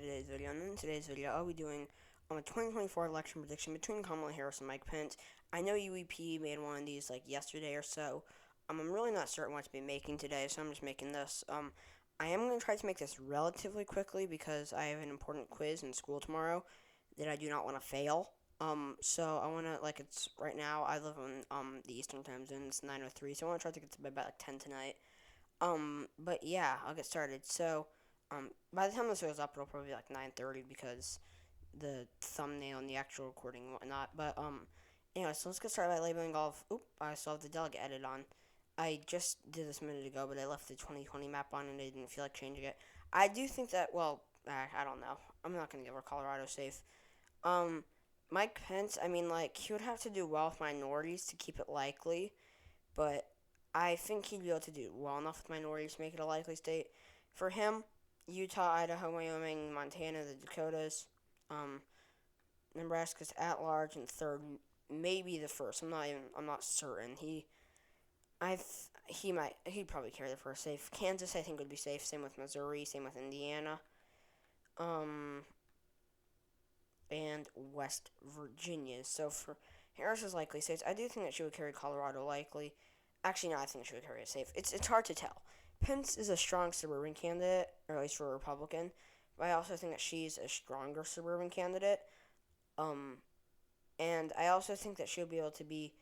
today's video. And in today's video, I'll be doing a 2024 election prediction between Kamala Harris and Mike Pence. I know UEP made one of these like yesterday or so. I'm really not certain what to be making today, so I'm just making this. I am going to try to make this relatively quickly because I have an important quiz in school tomorrow that I do not want to fail. So I want to it's right now. I live on the Eastern Time Zone. It's 9:03, so I want to try to get to bed by like 10 tonight. But yeah, I'll get started. So, by the time this goes up, it'll probably be like 9:30 because the thumbnail and the actual recording and whatnot. But anyway, so let's get started by labeling all of. Oop, I still have the delegate edit on. I just did this a minute ago, but I left the 2020 map on and I didn't feel like changing it. I do think that. Well, I don't know. I'm not gonna give her Colorado safe. Um, Mike Pence. I mean, he would have to do well with minorities to keep it likely, but I think he'd be able to do well enough with minorities to make it a likely state. For him, Utah, Idaho, Wyoming, Montana, the Dakotas, um, Nebraska's at large, and third, maybe the first. I'm not certain. He'd probably carry the first safe. Kansas, I think, would be safe. Same with Missouri. Same with Indiana. Um, and West Virginia. So for Harris's likely states, I do think that she would carry Colorado likely. Actually, no, I think she would carry it safe. It's hard to tell. Pence is a strong suburban candidate, or at least for a Republican, but I also think that she's a stronger suburban candidate. Um, and I also think that she would be able to be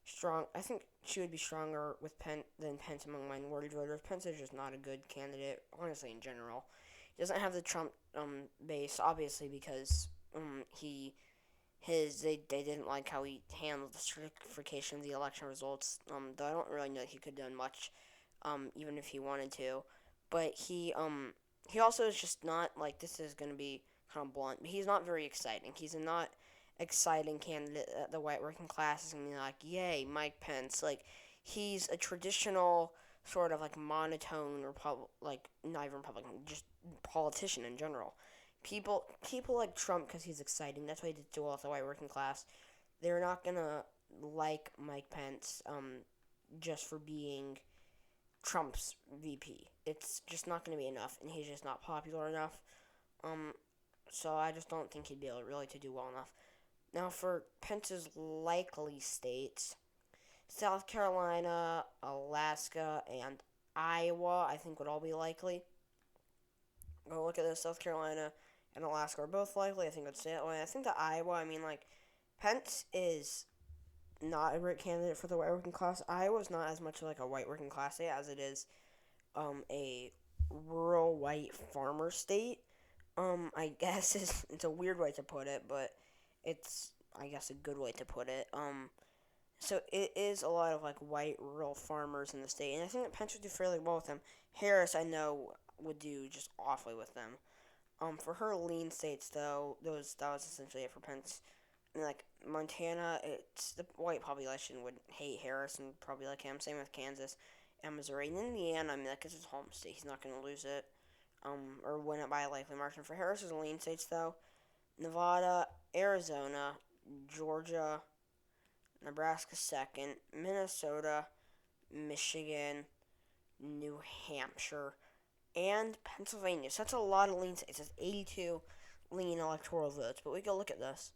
strong. I think she would be stronger with than Pence among minority voters. Pence is just not a good candidate, honestly, in general. He doesn't have the Trump base, obviously, because they didn't like how he handled the certification of the election results. Though I don't really know that he could have done much, even if he wanted to. But he also is just not this is gonna be kind of blunt. But he's not very exciting. He's a not exciting candidate that the white working class is gonna be like, yay, Mike Pence. He's a traditional sort of monotone not even Republican, just politician in general. People like Trump because he's exciting. That's why he did so well with the white working class. They're not gonna like Mike Pence just for being Trump's VP. It's just not gonna be enough, and he's just not popular enough. Um, so I just don't think he'd be able really to do well enough. Now for Pence's likely states, South Carolina, Alaska, and Iowa, I think would all be likely. Go look at this. South Carolina and Alaska are both likely. I think I'd say that way. I think that Iowa, Pence is not a great candidate for the white working class. Iowa's not as much like a white working class state as it is a rural white farmer state. I guess it's a weird way to put it, but it's, I guess, a good way to put it. So it is a lot of white rural farmers in the state, and I think that Pence would do fairly well with them. Harris, I know, would do just awfully with them. For her lean states though, that was essentially it for Pence. And Montana, it's the white population would hate Harris and probably like him. Same with Kansas and Missouri. And Indiana, it's his home state. He's not gonna lose it, or win it by a likely margin. For Harris's lean states though, Nevada, Arizona, Georgia, Nebraska second, Minnesota, Michigan, New Hampshire, and Pennsylvania. So that's a lot of lean states. That's 82 lean electoral votes. But we go look at this.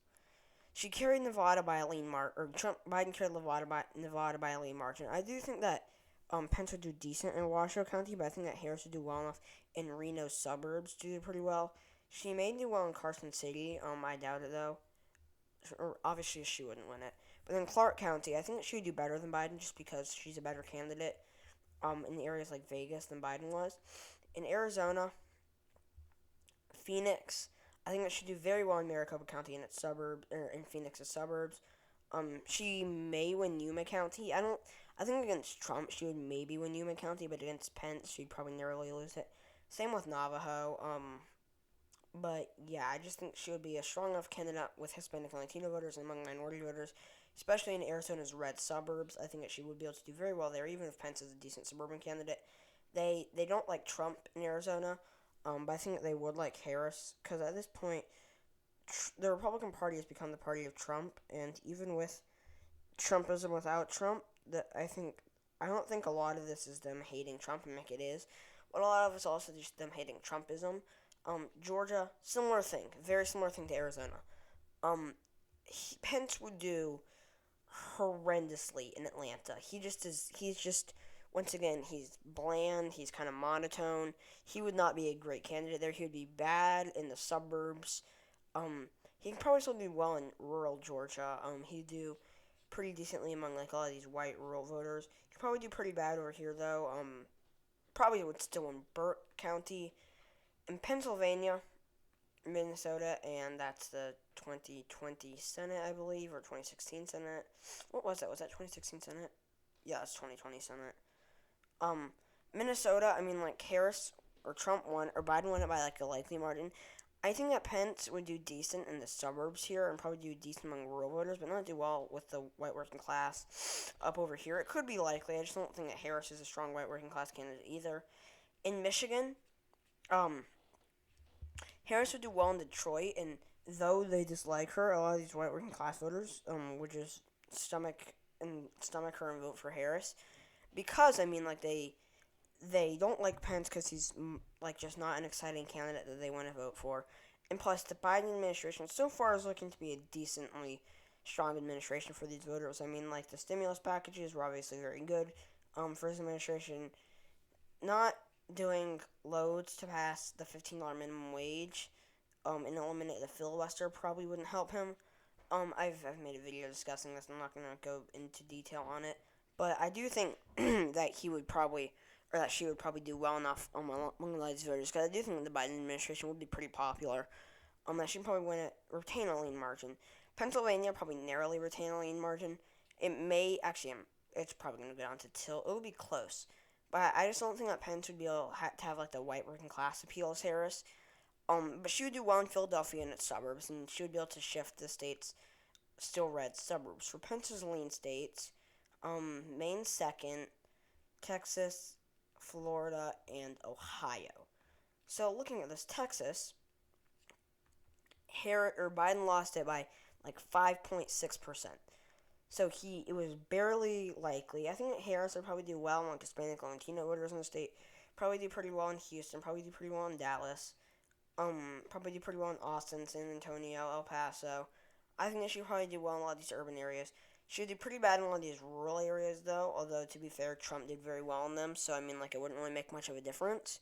She carried Nevada by a lean margin, or Biden carried Nevada by a lean margin. I do think that Pence would do decent in Washoe County, but I think that Harris would do well enough in Reno suburbs to do pretty well. She may do well in Carson City. I doubt it though. Or obviously she wouldn't win it. But in Clark County, I think that she would do better than Biden just because she's a better candidate in areas like Vegas than Biden was. In Arizona, Phoenix, I think that she do very well in Maricopa County and its suburbs, or in Phoenix's suburbs. She may win Yuma County. I think against Trump she would maybe win Yuma County, but against Pence she'd probably narrowly lose it. Same with Navajo. But yeah, I just think she would be a strong enough candidate with Hispanic and Latino voters and among minority voters, especially in Arizona's red suburbs. I think that she would be able to do very well there, even if Pence is a decent suburban candidate. They don't like Trump in Arizona, but I think that they would like Harris because at this point, the Republican Party has become the party of Trump, and even with Trumpism without Trump, that I don't think a lot of this is them hating Trump. I think it is, but a lot of it's also just them hating Trumpism. Georgia, similar thing, very similar thing to Arizona. Pence would do horrendously in Atlanta. He just is. He's just once again he's bland. He's kind of monotone. He would not be a great candidate there. He would be bad in the suburbs. He can probably still do well in rural Georgia. He'd do pretty decently among like a lot of these white rural voters. He'd probably do pretty bad over here though. Probably would still in Burke County. In Pennsylvania, Minnesota, and that's the 2020 Senate, I believe, or 2016 Senate. What was that? Was that 2016 Senate? Yeah, it's 2020 Senate. Um, Minnesota, I mean, like, Harris or Trump won, or Biden won it by, like, a likely margin. I think that Pence would do decent in the suburbs here and probably do decent among rural voters, but not do well with the white working class up over here. It could be likely. I just don't think that Harris is a strong white working class candidate either. In Michigan, um, Harris would do well in Detroit, and though they dislike her, a lot of these white working class voters would just stomach her and vote for Harris because I mean like they don't like Pence because he's like just not an exciting candidate that they want to vote for, and plus the Biden administration so far is looking to be a decently strong administration for these voters. I mean like the stimulus packages were obviously very good for his administration, not doing loads to pass the $15 minimum wage and eliminate the filibuster probably wouldn't help him. I've made a video discussing this. I'm not going to go into detail on it. But I do think that he would probably, or that she would probably do well enough among a lot of these voters. Because I do think the Biden administration would be pretty popular. That she'd probably retain a lean margin. Pennsylvania, probably narrowly retain a lean margin. It may, actually, it's probably going to go down to tilt. It would be close. But I just don't think that Pence would be able to have like the white working class appeal as Harris. But she would do well in Philadelphia and its suburbs, and she would be able to shift the state's still red suburbs. For Pence's lean states, Maine second, Texas, Florida, and Ohio. So looking at this, Texas, Biden lost it by like 5.6%. So it was barely likely. I think Harris would probably do well among Hispanic and Latino voters in the state. Probably do pretty well in Houston. Probably do pretty well in Dallas. Probably do pretty well in Austin, San Antonio, El Paso. I think that she would probably do well in a lot of these urban areas. She would do pretty bad in a lot of these rural areas, though. Although to be fair, Trump did very well in them. So I mean, like it wouldn't really make much of a difference.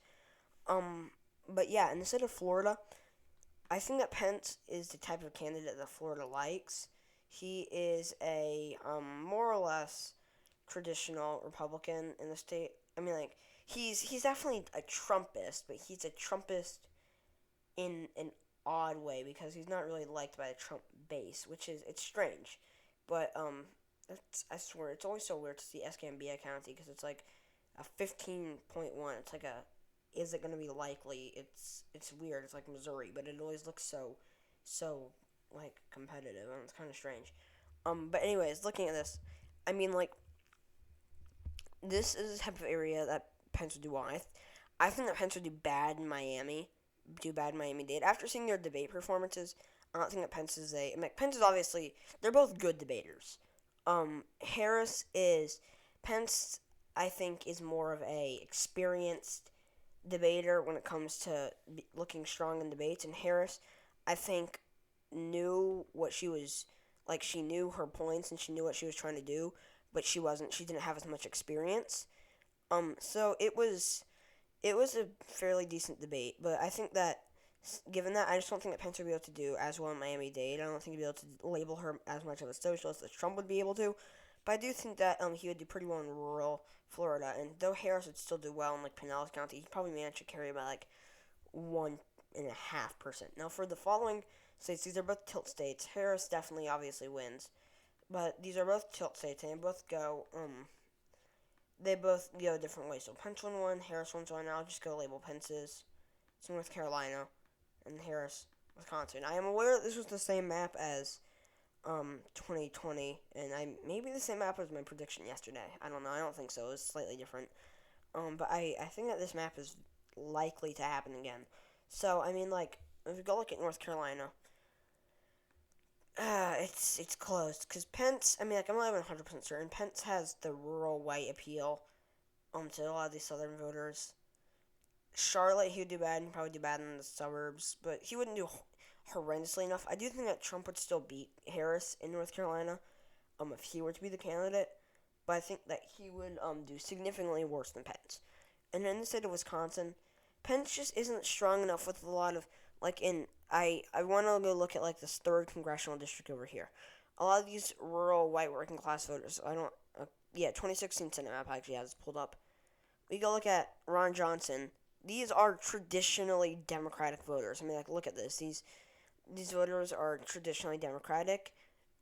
But yeah, in the state of Florida, I think that Pence is the type of candidate that Florida likes. He is a more or less traditional Republican in the state. I mean, like he's definitely a Trumpist, but he's a Trumpist in an odd way because he's not really liked by the Trump base, which is it's strange. But I swear it's always so weird to see Escambia County because it's like a 15.1. It's like a is it going to be likely? It's weird. It's like Missouri, but it always looks so like competitive, and it's kind of strange. But anyways, looking at this, I mean like this is the type of area that Pence would do well. I think that Pence would do bad in Miami, do bad in Miami-Dade. After seeing their debate performances, I don't think that Pence is Pence is obviously they're both good debaters. Harris is Pence. I think is more of a experienced debater when it comes to looking strong in debates, and Harris, I think, knew what she was like. She knew her points and she knew what she was trying to do, but she wasn't. She didn't have as much experience. So it was a fairly decent debate, but I think that given that, I just don't think that Pence would be able to do as well in Miami-Dade. I don't think he'd be able to label her as much of a socialist as Trump would be able to. But I do think that he would do pretty well in rural Florida, and though Harris would still do well in like Pinellas County, he'd probably manage to carry by like 1.5%. Now for the following states, these are both tilt states. Harris definitely obviously wins, but these are both tilt states, and they both go different ways. So Pence won one, Harris won one. I'll just go label Pence's. It's North Carolina, and Harris, Wisconsin. I am aware that this was the same map as 2020, and maybe the same map as my prediction yesterday. I don't know. I don't think so. It was slightly different. But I think that this map is likely to happen again. So I mean, like if we go look at North Carolina, it's close because Pence. I mean, like I'm not even 100% certain. Pence has the rural white appeal, to a lot of these Southern voters. Charlotte, he would do bad. He'd probably do bad in the suburbs, but he wouldn't do horrendously enough. I do think that Trump would still beat Harris in North Carolina, if he were to be the candidate. But I think that he would do significantly worse than Pence. And in the state of Wisconsin, Pence just isn't strong enough with a lot of like in I want to go look at like this third congressional district over here. A lot of these rural white working class voters. I don't. Yeah, 2016 Senate map actually has pulled up. We go look at Ron Johnson. These are traditionally Democratic voters. I mean, like look at this. These voters are traditionally Democratic.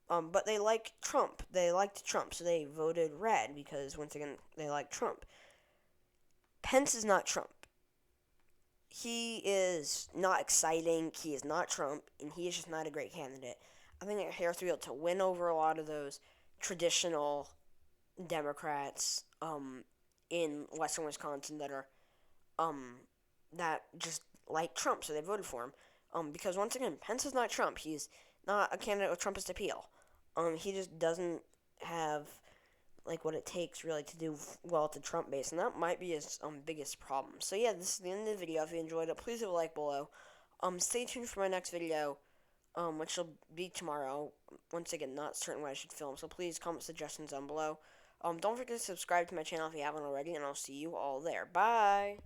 But they like Trump. They liked Trump, so they voted red because once again they like Trump. Pence is not Trump. He is not exciting. He is not Trump, and he is just not a great candidate. I think that Harris will be able to win over a lot of those traditional Democrats in Western Wisconsin um, that just like Trump, so they voted for him. Because once again, Pence is not Trump. He's not a candidate with Trumpist appeal. He just doesn't have like what it takes really to do well at the Trump base, and that might be his biggest problem. So yeah, this is the end of the video. If you enjoyed it, please leave a like below. Stay tuned for my next video, which will be tomorrow. Once again, not certain when I should film, so please comment suggestions down below. Don't forget to subscribe to my channel if you haven't already, and I'll see you all there. Bye.